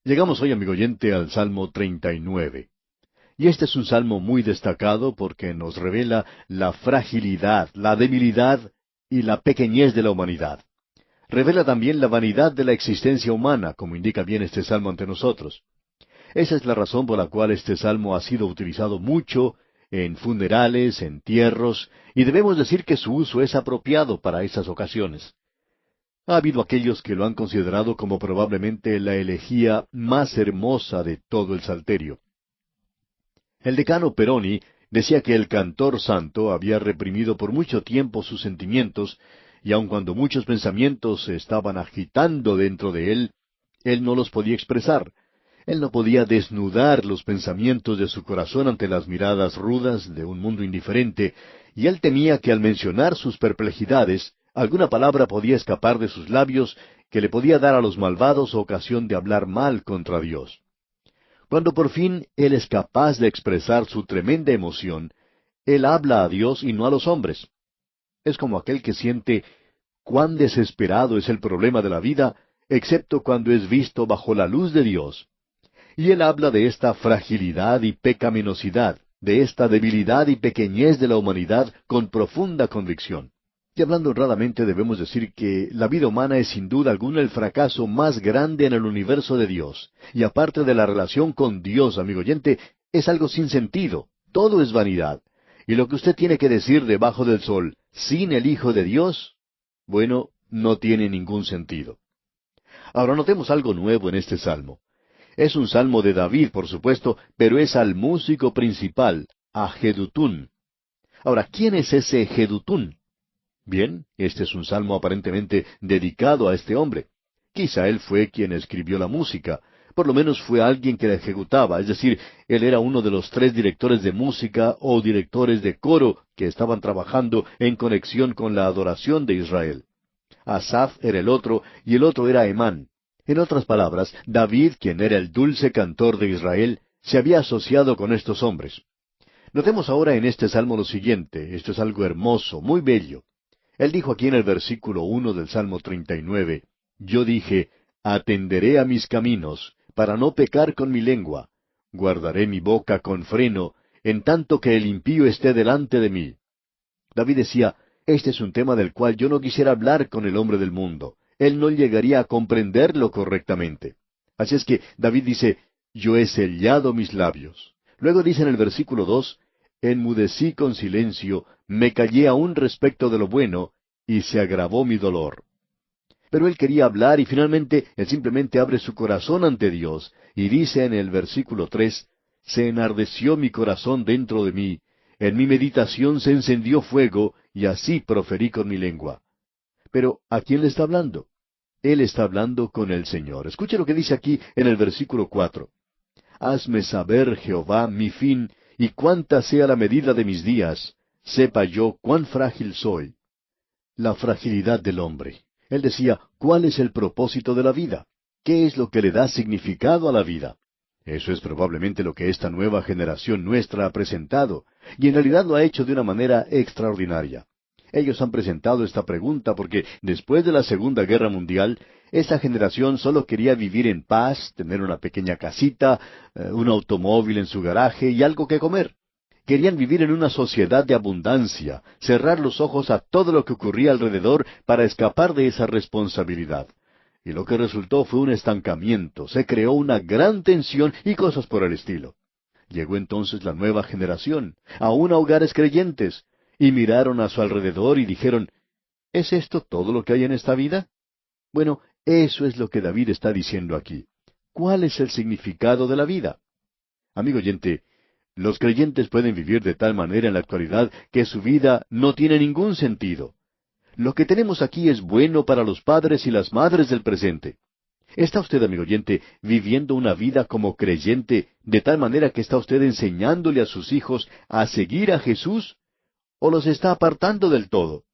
Llegamos hoy, amigo oyente, al Salmo 39. Y este es un salmo muy destacado porque nos revela la fragilidad, la debilidad y la pequeñez de la humanidad. Revela también la vanidad de la existencia humana, como indica bien este salmo ante nosotros. Esa es la razón por la cual este salmo ha sido utilizado mucho en funerales, entierros, y debemos decir que su uso es apropiado para esas ocasiones. Ha habido aquellos que lo han considerado como probablemente la elegía más hermosa de todo el Salterio. El decano Peroni decía que el cantor santo había reprimido por mucho tiempo sus sentimientos, y aun cuando muchos pensamientos se estaban agitando dentro de él, él no los podía expresar. Él no podía desnudar los pensamientos de su corazón ante las miradas rudas de un mundo indiferente, y él temía que al mencionar sus perplejidades, alguna palabra podía escapar de sus labios que le podía dar a los malvados ocasión de hablar mal contra Dios. Cuando por fin él es capaz de expresar su tremenda emoción, él habla a Dios y no a los hombres. Es como aquel que siente cuán desesperado es el problema de la vida, excepto cuando es visto bajo la luz de Dios. Y él habla de esta fragilidad y pecaminosidad, de esta debilidad y pequeñez de la humanidad con profunda convicción. Y hablando honradamente debemos decir que la vida humana es sin duda alguna el fracaso más grande en el universo de Dios. Y aparte de la relación con Dios, amigo oyente, es algo sin sentido. Todo es vanidad. Y lo que usted tiene que decir debajo del sol, sin el Hijo de Dios, bueno, no tiene ningún sentido. Ahora notemos algo nuevo en este salmo. Es un salmo de David, por supuesto, pero es al músico principal, a Jedutún. Ahora, ¿quién es ese Jedutún? Bien, este es un salmo aparentemente dedicado a este hombre. Quizá él fue quien escribió la música, por lo menos fue alguien que la ejecutaba, es decir, él era uno de los tres directores de música o directores de coro que estaban trabajando en conexión con la adoración de Israel. Asaf era el otro, y el otro era Emán. En otras palabras, David, quien era el dulce cantor de Israel, se había asociado con estos hombres. Notemos ahora en este salmo lo siguiente, esto es algo hermoso, muy bello. Él dijo aquí en el versículo 1 del Salmo 39, Yo dije, atenderé a mis caminos, para no pecar con mi lengua. Guardaré mi boca con freno, en tanto que el impío esté delante de mí. David decía, este es un tema del cual yo no quisiera hablar con el hombre del mundo. Él no llegaría a comprenderlo correctamente. Así es que David dice, yo he sellado mis labios. Luego dice en el versículo 2, enmudecí con silencio, me callé aún respecto de lo bueno, y se agravó mi dolor. Pero él quería hablar y finalmente él simplemente abre su corazón ante Dios, y dice en el versículo 3, se enardeció mi corazón dentro de mí, en mi meditación se encendió fuego, y así proferí con mi lengua. Pero, ¿a quién le está hablando? Él está hablando con el Señor. Escuche lo que dice aquí en el versículo 4. Hazme saber, Jehová, mi fin, y cuánta sea la medida de mis días. Sepa yo cuán frágil soy. La fragilidad del hombre. Él decía, ¿cuál es el propósito de la vida? ¿Qué es lo que le da significado a la vida? Eso es probablemente lo que esta nueva generación nuestra ha presentado, y en realidad lo ha hecho de una manera extraordinaria. Ellos han presentado esta pregunta porque después de la Segunda Guerra Mundial, esta generación solo quería vivir en paz, tener una pequeña casita, un automóvil en su garaje y algo que comer. Querían vivir en una sociedad de abundancia, cerrar los ojos a todo lo que ocurría alrededor para escapar de esa responsabilidad. Y lo que resultó fue un estancamiento, se creó una gran tensión y cosas por el estilo. Llegó entonces la nueva generación, aún a hogares creyentes, y miraron a su alrededor y dijeron, ¿es esto todo lo que hay en esta vida? Bueno, eso es lo que David está diciendo aquí. ¿Cuál es el significado de la vida? Amigo oyente, los creyentes pueden vivir de tal manera en la actualidad que su vida no tiene ningún sentido. Lo que tenemos aquí es bueno para los padres y las madres del presente. ¿Está usted, amigo oyente, viviendo una vida como creyente de tal manera que está usted enseñándole a sus hijos a seguir a Jesús? ¿O los está apartando del todo?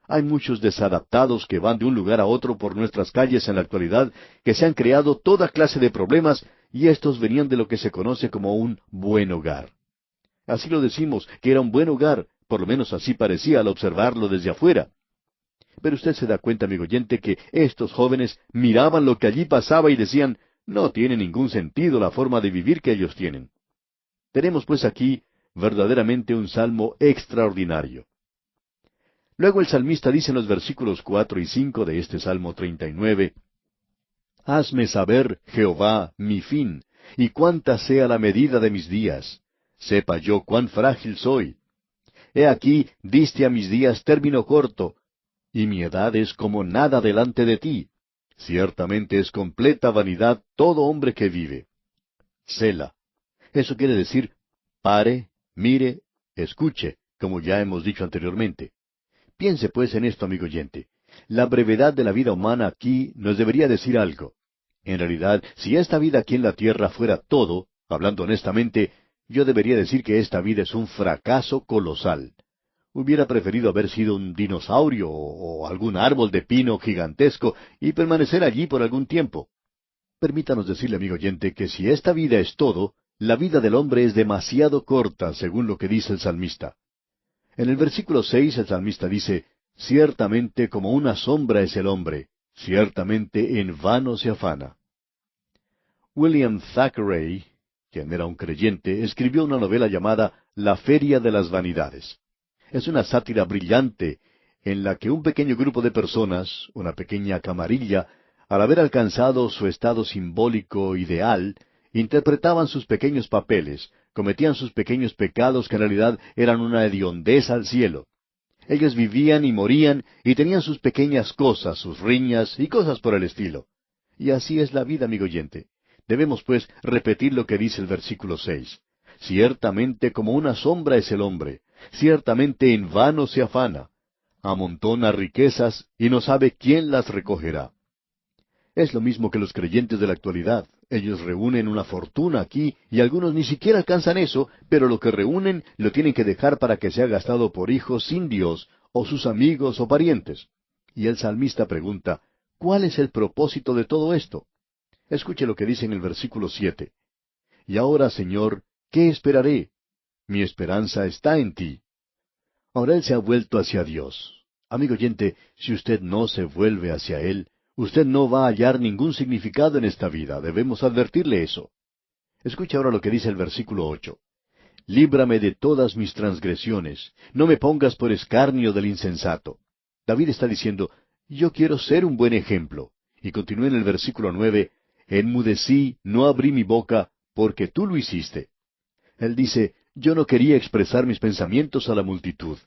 Hay muchos desadaptados que van de un lugar a otro por nuestras calles en la actualidad, que se han creado toda clase de problemas, y estos venían de lo que se conoce como un buen hogar. Así lo decimos, que era un buen hogar, por lo menos así parecía al observarlo desde afuera. Pero usted se da cuenta, amigo oyente, que estos jóvenes miraban lo que allí pasaba y decían, No tiene ningún sentido la forma de vivir que ellos tienen. Tenemos pues aquí verdaderamente un salmo extraordinario. Luego el salmista dice en los versículos 4 y 5 de este Salmo 39, Hazme saber, Jehová, mi fin, y cuánta sea la medida de mis días. Sepa yo cuán frágil soy. He aquí, diste a mis días término corto, y mi edad es como nada delante de ti. Ciertamente es completa vanidad todo hombre que vive. Sela. Eso quiere decir, pare, mire, escuche, como ya hemos dicho anteriormente. Piense pues en esto, amigo oyente. La brevedad de la vida humana aquí nos debería decir algo. En realidad, si esta vida aquí en la tierra fuera todo, hablando honestamente, yo debería decir que esta vida es un fracaso colosal. Hubiera preferido haber sido un dinosaurio o algún árbol de pino gigantesco y permanecer allí por algún tiempo. Permítanos decirle, amigo oyente, que si esta vida es todo, la vida del hombre es demasiado corta, según lo que dice el salmista. En el versículo 6 el salmista dice, Ciertamente como una sombra es el hombre, ciertamente en vano se afana. William Thackeray, quien era un creyente, escribió una novela llamada La Feria de las Vanidades. Es una sátira brillante en la que un pequeño grupo de personas, una pequeña camarilla, al haber alcanzado su estado simbólico ideal, interpretaban sus pequeños papeles, cometían sus pequeños pecados que en realidad eran una hediondez al cielo. Ellos vivían y morían y tenían sus pequeñas cosas, sus riñas y cosas por el estilo. Y así es la vida, amigo oyente. Debemos, pues, repetir lo que dice el versículo 6. Ciertamente como una sombra es el hombre, ciertamente en vano se afana. Amontona riquezas y no sabe quién las recogerá. Es lo mismo que los creyentes de la actualidad. Ellos reúnen una fortuna aquí y algunos ni siquiera alcanzan eso, pero lo que reúnen lo tienen que dejar para que sea gastado por hijos sin Dios, o sus amigos o parientes. Y el salmista pregunta, ¿cuál es el propósito de todo esto? Escuche lo que dice en el versículo 7. Y ahora, Señor, ¿qué esperaré? Mi esperanza está en ti. Ahora él se ha vuelto hacia Dios. Amigo oyente, si usted no se vuelve hacia Él, usted no va a hallar ningún significado en esta vida. Debemos advertirle eso. Escucha ahora lo que dice el versículo 8. Líbrame de todas mis transgresiones. No me pongas por escarnio del insensato. David está diciendo, yo quiero ser un buen ejemplo. Y continúa en el versículo 9, enmudecí, no abrí mi boca, porque tú lo hiciste. Él dice, yo no quería expresar mis pensamientos a la multitud.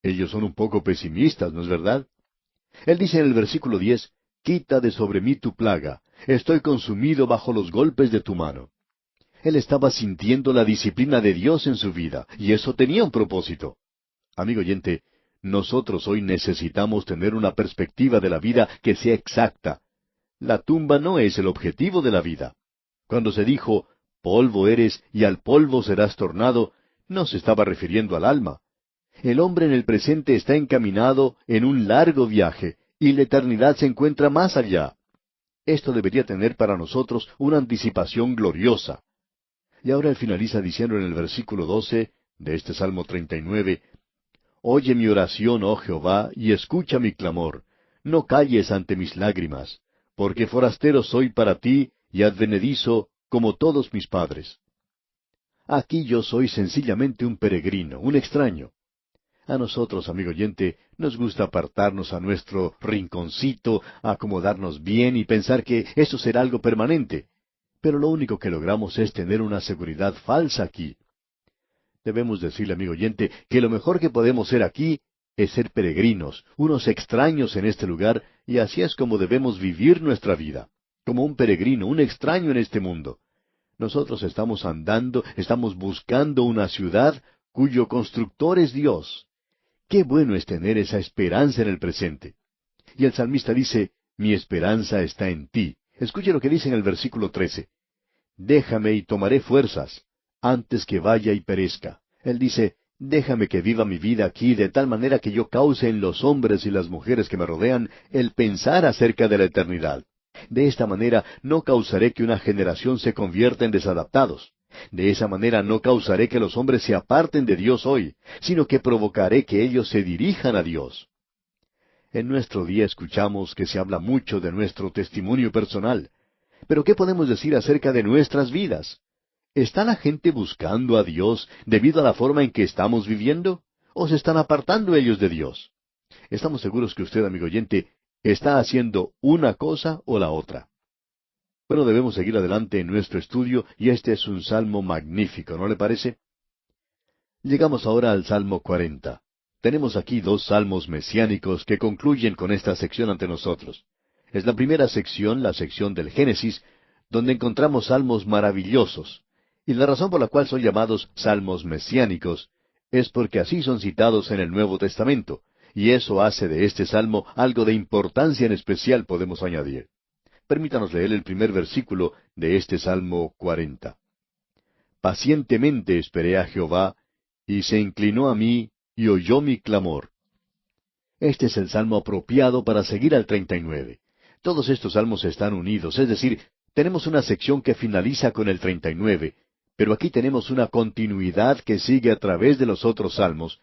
Ellos son un poco pesimistas, ¿no es verdad? Él dice en el versículo 10, quita de sobre mí tu plaga, estoy consumido bajo los golpes de tu mano. Él estaba sintiendo la disciplina de Dios en su vida, y eso tenía un propósito. Amigo oyente, nosotros hoy necesitamos tener una perspectiva de la vida que sea exacta. La tumba no es el objetivo de la vida. Cuando se dijo, polvo eres y al polvo serás tornado, no se estaba refiriendo al alma. El hombre en el presente está encaminado en un largo viaje, y la eternidad se encuentra más allá. Esto debería tener para nosotros una anticipación gloriosa. Y ahora él finaliza diciendo en el versículo 12 de este Salmo 39, Oye mi oración, oh Jehová, y escucha mi clamor. No calles ante mis lágrimas, porque forastero soy para ti y advenedizo como todos mis padres. Aquí yo soy sencillamente un peregrino, un extraño. A nosotros, amigo oyente, nos gusta apartarnos a nuestro rinconcito, acomodarnos bien y pensar que eso será algo permanente. Pero lo único que logramos es tener una seguridad falsa aquí. Debemos decirle, amigo oyente, que lo mejor que podemos ser aquí es ser peregrinos, unos extraños en este lugar, y así es como debemos vivir nuestra vida, como un peregrino, un extraño en este mundo. Nosotros estamos andando, estamos buscando una ciudad cuyo constructor es Dios. Qué bueno es tener esa esperanza en el presente. Y el salmista dice, mi esperanza está en ti. Escuche lo que dice en el versículo 13. Déjame y tomaré fuerzas, antes que vaya y perezca. Él dice, déjame que viva mi vida aquí de tal manera que yo cause en los hombres y las mujeres que me rodean el pensar acerca de la eternidad. De esta manera no causaré que una generación se convierta en desadaptados. De esa manera no causaré que los hombres se aparten de Dios hoy, sino que provocaré que ellos se dirijan a Dios. En nuestro día escuchamos que se habla mucho de nuestro testimonio personal, Pero ¿qué podemos decir acerca de nuestras vidas? ¿Está la gente buscando a Dios debido a la forma en que estamos viviendo? ¿O se están apartando ellos de Dios? Estamos seguros que usted, amigo oyente, está haciendo una cosa o la otra. Bueno, debemos seguir adelante en nuestro estudio y este es un salmo magnífico, ¿no le parece? Llegamos ahora al Salmo 40. Tenemos aquí dos salmos mesiánicos que concluyen con esta sección ante nosotros. Es la primera sección, la sección del Génesis, donde encontramos salmos maravillosos. Y la razón por la cual son llamados salmos mesiánicos es porque así son citados en el Nuevo Testamento, y eso hace de este salmo algo de importancia en especial, podemos añadir. Permítanos leer el primer versículo de este Salmo 40. Pacientemente esperé a Jehová, y se inclinó a mí, y oyó mi clamor. Este es el salmo apropiado para seguir al 39. Todos estos salmos están unidos, es decir, tenemos una sección que finaliza con el 39, pero aquí tenemos una continuidad que sigue a través de los otros salmos,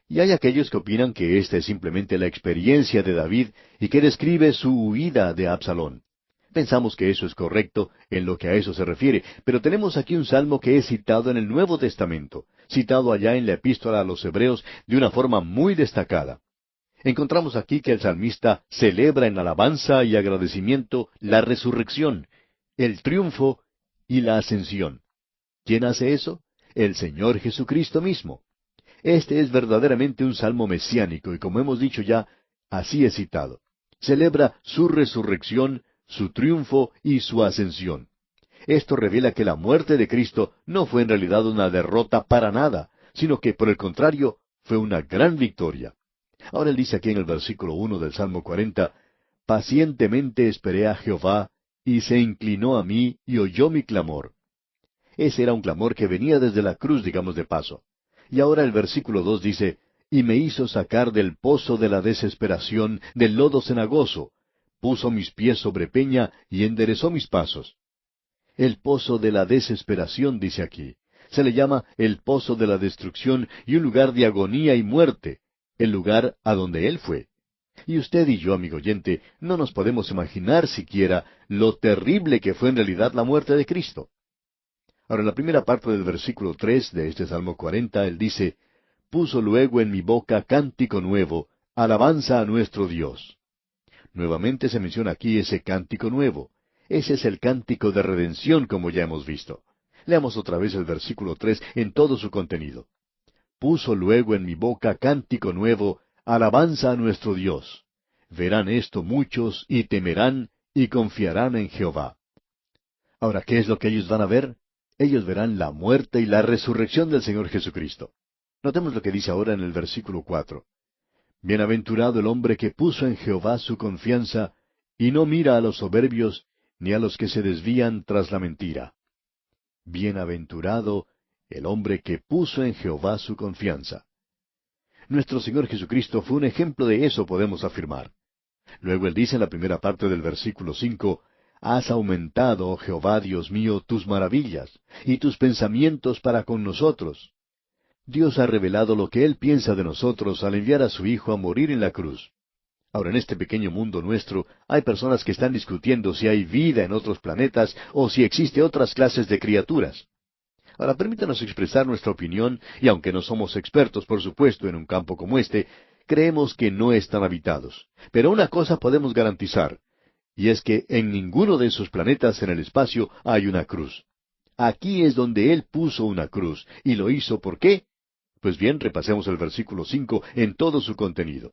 y hay aquellos que opinan que esta es simplemente la experiencia de David y que describe su huida de Absalón. Pensamos que eso es correcto en lo que a eso se refiere, pero tenemos aquí un salmo que es citado en el Nuevo Testamento, citado allá en la Epístola a los Hebreos de una forma muy destacada. Encontramos aquí que el salmista celebra en alabanza y agradecimiento la resurrección, el triunfo y la ascensión. ¿Quién hace eso? El Señor Jesucristo mismo. Este es verdaderamente un salmo mesiánico y como hemos dicho ya, así es citado. Celebra su resurrección, su triunfo y su ascensión. Esto revela que la muerte de Cristo no fue en realidad una derrota para nada, sino que por el contrario fue una gran victoria. Ahora él dice aquí en el versículo 1 del Salmo 40, pacientemente esperé a Jehová, y se inclinó a mí y oyó mi clamor. Ese era un clamor que venía desde la cruz, digamos de paso. Y ahora el versículo 2 dice, y me hizo sacar del pozo de la desesperación, del lodo cenagoso, puso mis pies sobre peña y enderezó mis pasos. El pozo de la desesperación, dice aquí. Se le llama el pozo de la destrucción y un lugar de agonía y muerte, el lugar a donde él fue. Y usted y yo, amigo oyente, no nos podemos imaginar siquiera lo terrible que fue en realidad la muerte de Cristo. Ahora, en la primera parte del versículo 3 de este Salmo 40, él dice, puso luego en mi boca cántico nuevo, alabanza a nuestro Dios. Nuevamente se menciona aquí ese cántico nuevo. Ese es el cántico de redención, como ya hemos visto. Leamos otra vez el versículo 3 en todo su contenido. Puso luego en mi boca cántico nuevo, alabanza a nuestro Dios. Verán esto muchos y temerán y confiarán en Jehová. Ahora, ¿qué es lo que ellos van a ver? Ellos verán la muerte y la resurrección del Señor Jesucristo. Notemos lo que dice ahora en el versículo 4. Bienaventurado el hombre que puso en Jehová su confianza, y no mira a los soberbios, ni a los que se desvían tras la mentira. Bienaventurado el hombre que puso en Jehová su confianza. Nuestro Señor Jesucristo fue un ejemplo de eso, podemos afirmar. Luego él dice en la primera parte del versículo 5, has aumentado, oh Jehová Dios mío, tus maravillas, y tus pensamientos para con nosotros. Dios ha revelado lo que Él piensa de nosotros al enviar a su Hijo a morir en la cruz. Ahora, en este pequeño mundo nuestro, hay personas que están discutiendo si hay vida en otros planetas o si existe otras clases de criaturas. Ahora, permítanos expresar nuestra opinión, y aunque no somos expertos, por supuesto, en un campo como este, creemos que no están habitados. Pero una cosa podemos garantizar, y es que en ninguno de esos planetas en el espacio hay una cruz. Aquí es donde Él puso una cruz, y lo hizo ¿por qué? Pues bien, repasemos el versículo 5 en todo su contenido.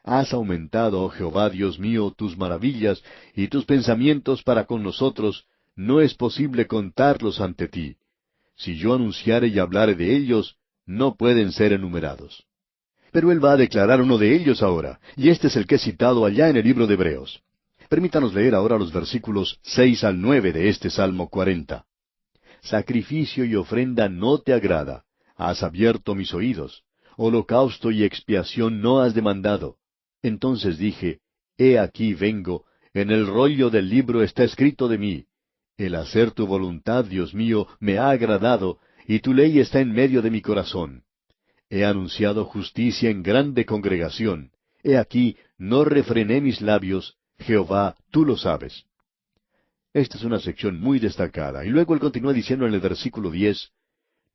Has aumentado, oh Jehová Dios mío, tus maravillas, y tus pensamientos para con nosotros, no es posible contarlos ante ti. Si yo anunciare y hablare de ellos, no pueden ser enumerados. Pero él va a declarar uno de ellos ahora, y este es el que es citado allá en el libro de Hebreos. Permítanos leer ahora los versículos 6 al 9 de este Salmo 40. Sacrificio y ofrenda no te agrada, has abierto mis oídos, holocausto y expiación no has demandado. Entonces dije, he aquí vengo, en el rollo del libro está escrito de mí. El hacer tu voluntad, Dios mío, me ha agradado, y tu ley está en medio de mi corazón. He anunciado justicia en grande congregación. He aquí, no refrené mis labios, Jehová, tú lo sabes. Esta es una sección muy destacada. Y luego él continúa diciendo en el versículo 10,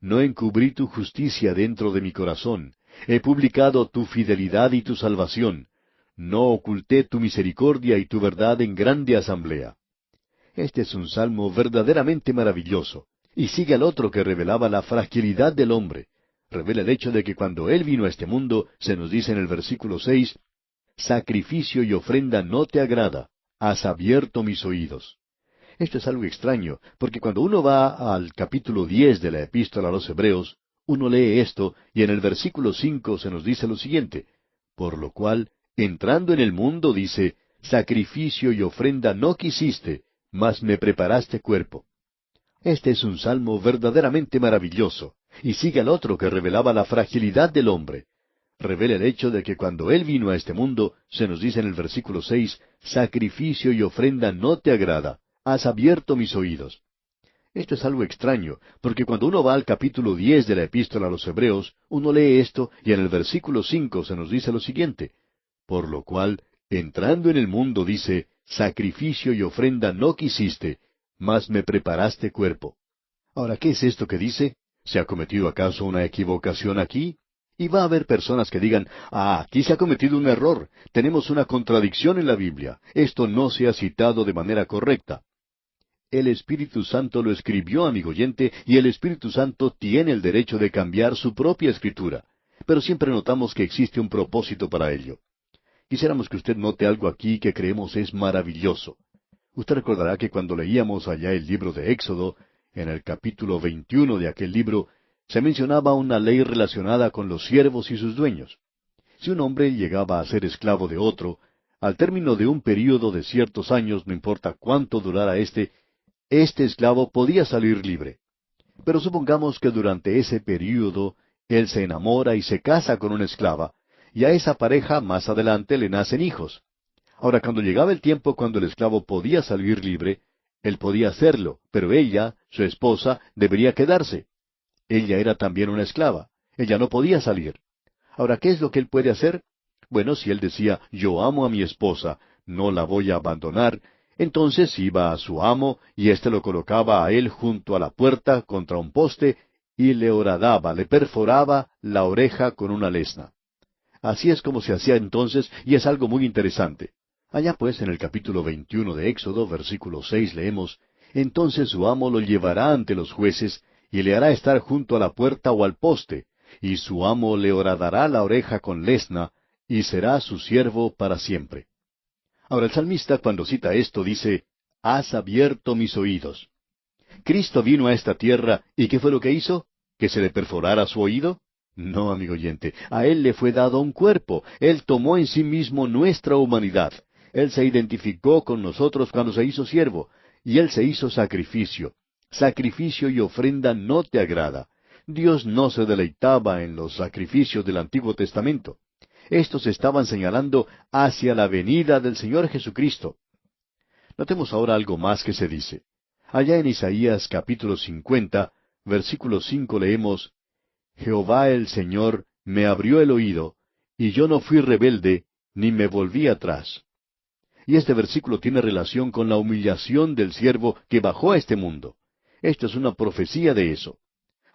no encubrí tu justicia dentro de mi corazón. He publicado tu fidelidad y tu salvación. No oculté tu misericordia y tu verdad en grande asamblea. Este es un salmo verdaderamente maravilloso. Y sigue al otro que revelaba la fragilidad del hombre. Revela el hecho de que cuando Él vino a este mundo, se nos dice en el versículo 6, sacrificio y ofrenda no te agrada. Has abierto mis oídos. Esto es algo extraño, porque cuando uno va al capítulo 10 de la epístola a los Hebreos, uno lee esto, y en el versículo 5 se nos dice lo siguiente, por lo cual, entrando en el mundo, dice, sacrificio y ofrenda no quisiste, mas me preparaste cuerpo. Este es un salmo verdaderamente maravilloso, y sigue al otro que revelaba la fragilidad del hombre. Revela el hecho de que cuando Él vino a este mundo, se nos dice en el versículo 6, sacrificio y ofrenda no te agrada. Has abierto mis oídos. Esto es algo extraño, porque cuando uno va al capítulo 10 de la epístola a los Hebreos, uno lee esto y en el versículo 5 se nos dice lo siguiente, por lo cual, entrando en el mundo, dice, sacrificio y ofrenda no quisiste, mas me preparaste cuerpo. Ahora, ¿qué es esto que dice? ¿Se ha cometido acaso una equivocación aquí? Y va a haber personas que digan, aquí se ha cometido un error, tenemos una contradicción en la Biblia, esto no se ha citado de manera correcta. El Espíritu Santo lo escribió, amigo oyente, y el Espíritu Santo tiene el derecho de cambiar su propia escritura. Pero siempre notamos que existe un propósito para ello. Quisiéramos que usted note algo aquí que creemos es maravilloso. Usted recordará que cuando leíamos allá el libro de Éxodo, en el capítulo 21 de aquel libro, se mencionaba una ley relacionada con los siervos y sus dueños. Si un hombre llegaba a ser esclavo de otro, al término de un período de ciertos años, no importa cuánto durara este esclavo podía salir libre. Pero supongamos que durante ese período él se enamora y se casa con una esclava, y a esa pareja más adelante le nacen hijos. Ahora, cuando llegaba el tiempo cuando el esclavo podía salir libre, él podía hacerlo, pero ella, su esposa, debería quedarse. Ella era también una esclava. Ella no podía salir. Ahora, ¿qué es lo que él puede hacer? Bueno, si él decía, yo amo a mi esposa, no la voy a abandonar, entonces iba a su amo, y éste lo colocaba a él junto a la puerta contra un poste, y le horadaba, le perforaba la oreja con una lesna. Así es como se hacía entonces, y es algo muy interesante. Allá pues, en el capítulo 21 de Éxodo, versículo 6, leemos, entonces su amo lo llevará ante los jueces, y le hará estar junto a la puerta o al poste, y su amo le horadará la oreja con lesna, y será su siervo para siempre. Ahora el salmista cuando cita esto dice, has abierto mis oídos. ¿Cristo vino a esta tierra y qué fue lo que hizo? ¿Que se le perforara su oído? No, amigo oyente, a Él le fue dado un cuerpo, Él tomó en sí mismo nuestra humanidad, Él se identificó con nosotros cuando se hizo siervo, y Él se hizo sacrificio. Sacrificio y ofrenda no te agrada. Dios no se deleitaba en los sacrificios del Antiguo Testamento. Estos estaban señalando hacia la venida del Señor Jesucristo. Notemos ahora algo más que se dice. Allá en Isaías capítulo 50, versículo 5 leemos, Jehová el Señor me abrió el oído, y yo no fui rebelde, ni me volví atrás. Y este versículo tiene relación con la humillación del siervo que bajó a este mundo. Esto es una profecía de eso.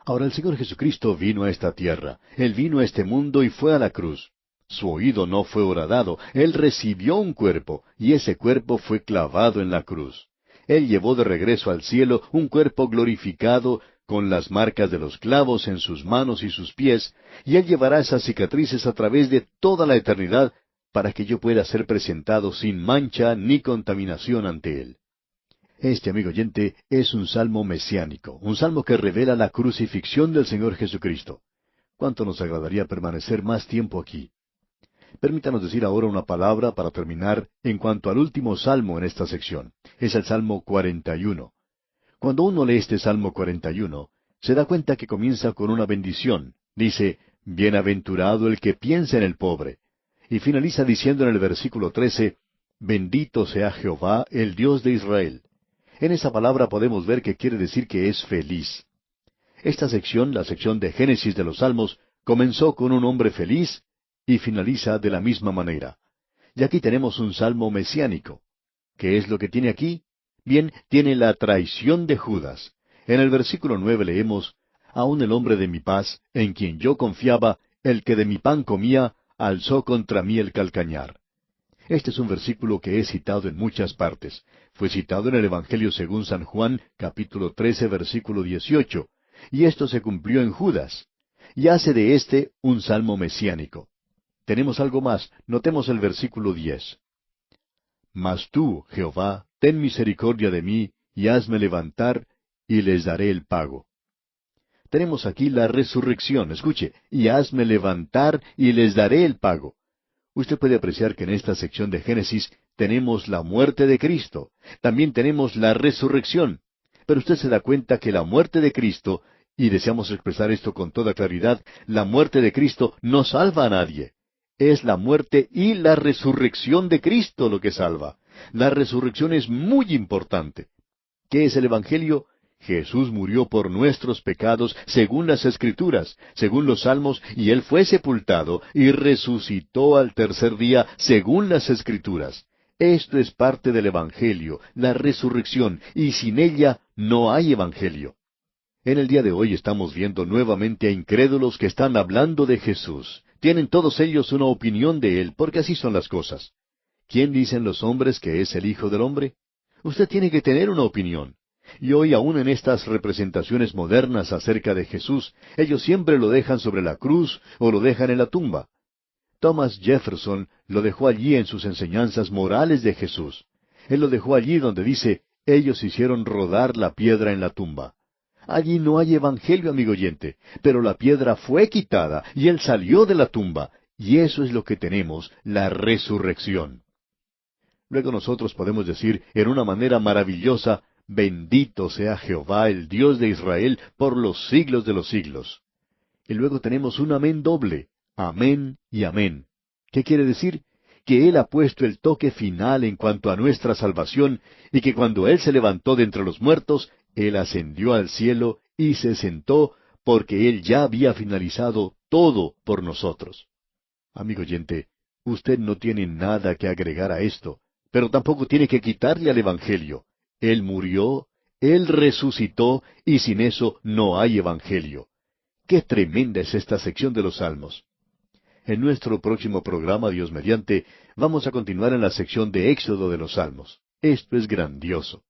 Ahora el Señor Jesucristo vino a esta tierra, Él vino a este mundo y fue a la cruz. Su oído no fue horadado, Él recibió un cuerpo, y ese cuerpo fue clavado en la cruz. Él llevó de regreso al cielo un cuerpo glorificado, con las marcas de los clavos en sus manos y sus pies, y Él llevará esas cicatrices a través de toda la eternidad, para que yo pueda ser presentado sin mancha ni contaminación ante Él. Este, amigo oyente, es un salmo mesiánico, un salmo que revela la crucifixión del Señor Jesucristo. ¿Cuánto nos agradaría permanecer más tiempo aquí? Permítanos decir ahora una palabra para terminar en cuanto al último salmo en esta sección. Es el Salmo 41. Cuando uno lee este Salmo 41, se da cuenta que comienza con una bendición. Dice, Bienaventurado el que piensa en el pobre. Y finaliza diciendo en el versículo 13, Bendito sea Jehová, el Dios de Israel. En esa palabra podemos ver que quiere decir que es feliz. Esta sección, la sección de Génesis de los Salmos, comenzó con un hombre feliz y finaliza de la misma manera. Y aquí tenemos un salmo mesiánico. ¿Qué es lo que tiene aquí? Bien, tiene la traición de Judas. En el versículo 9 leemos, Aun el hombre de mi paz, en quien yo confiaba, el que de mi pan comía, alzó contra mí el calcañar. Este es un versículo que es citado en muchas partes. Fue citado en el Evangelio según San Juan, capítulo 13, versículo 18, y esto se cumplió en Judas. Y hace de éste un salmo mesiánico. Tenemos algo más. Notemos el versículo 10. Mas tú, Jehová, ten misericordia de mí, y hazme levantar, y les daré el pago. Tenemos aquí la resurrección. Escuche, y hazme levantar, y les daré el pago. Usted puede apreciar que en esta sección de Génesis tenemos la muerte de Cristo. También tenemos la resurrección. Pero usted se da cuenta que la muerte de Cristo, y deseamos expresar esto con toda claridad, la muerte de Cristo no salva a nadie. Es la muerte y la resurrección de Cristo lo que salva. La resurrección es muy importante. ¿Qué es el Evangelio? Jesús murió por nuestros pecados según las Escrituras, según los Salmos, y Él fue sepultado y resucitó al tercer día según las Escrituras. Esto es parte del Evangelio, la resurrección, y sin ella no hay Evangelio. En el día de hoy estamos viendo nuevamente a incrédulos que están hablando de Jesús. Tienen todos ellos una opinión de Él, porque así son las cosas. ¿Quién dicen los hombres que es el Hijo del Hombre? Usted tiene que tener una opinión. Y hoy aún en estas representaciones modernas acerca de Jesús, ellos siempre lo dejan sobre la cruz o lo dejan en la tumba. Thomas Jefferson lo dejó allí en sus enseñanzas morales de Jesús. Él lo dejó allí donde dice, ellos hicieron rodar la piedra en la tumba. Allí no hay evangelio, amigo oyente, pero la piedra fue quitada y Él salió de la tumba, y eso es lo que tenemos, la resurrección. Luego nosotros podemos decir en una manera maravillosa, bendito sea Jehová, el Dios de Israel, por los siglos de los siglos. Y luego tenemos un amén doble, amén y amén. ¿Qué quiere decir? Que Él ha puesto el toque final en cuanto a nuestra salvación, y que cuando Él se levantó de entre los muertos, Él ascendió al cielo y se sentó, porque Él ya había finalizado todo por nosotros. Amigo oyente, usted no tiene nada que agregar a esto, pero tampoco tiene que quitarle al Evangelio. Él murió, Él resucitó, y sin eso no hay Evangelio. ¡Qué tremenda es esta sección de los Salmos! En nuestro próximo programa, Dios mediante, vamos a continuar en la sección de Éxodo de los Salmos. Esto es grandioso.